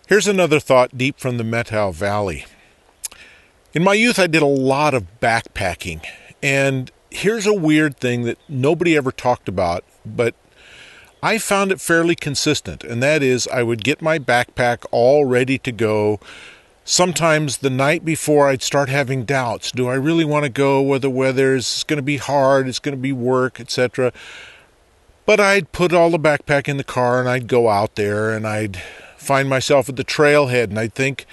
Here's another thought deep from the Methow Valley. In my youth, I did a lot of backpacking, and here's a weird thing that nobody ever talked about, but I found it fairly consistent, and that is I would get my backpack all ready to go. Sometimes the night before, I'd start having doubts. Do I really want to go where the weather is going to be hard, it's going to be work, etc.? But I'd put all the backpack in the car, and I'd go out there, and I'd find myself at the trailhead, and I'd think,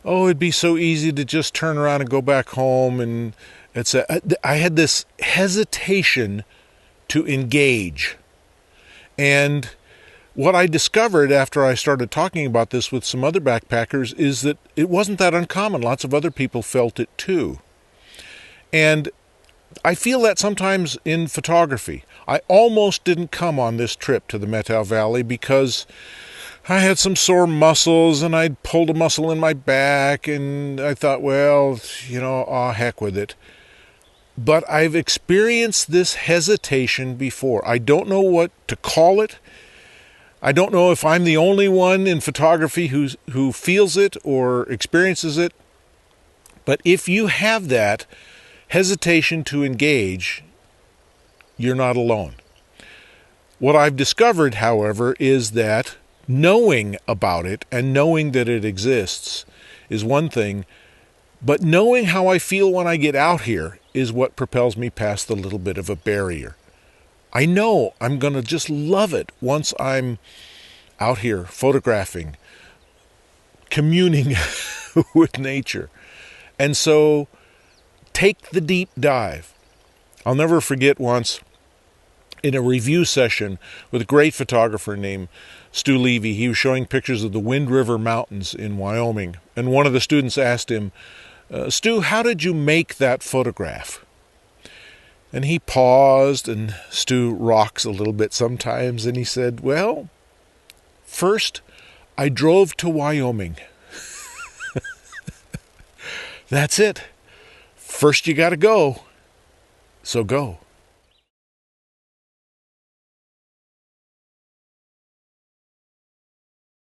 oh, it'd be so easy to just turn around and go back home. And I had this hesitation to engage. And what I discovered after I started talking about this with some other backpackers is that it wasn't that uncommon. Lots of other people felt it too. And I feel that sometimes in photography. I almost didn't come on this trip to the Methow Valley because I had some sore muscles and I'd pulled a muscle in my back, and I thought, well, heck with it. But I've experienced this hesitation before. I don't know what to call it. I don't know if I'm the only one in photography who feels it or experiences it. But if you have that hesitation to engage, you're not alone. What I've discovered, however, is that knowing about it and knowing that it exists is one thing, but knowing how I feel when I get out here is what propels me past the little bit of a barrier. I know I'm going to just love it once I'm out here photographing, communing with nature. And so take the deep dive. I'll never forget once in a review session with a great photographer named Stu Levy. He was showing pictures of the Wind River Mountains in Wyoming. And one of the students asked him, Stu, how did you make that photograph? And he paused, and Stu rocks a little bit sometimes, and he said, well, first, I drove to Wyoming. That's it. First you got to go. So go.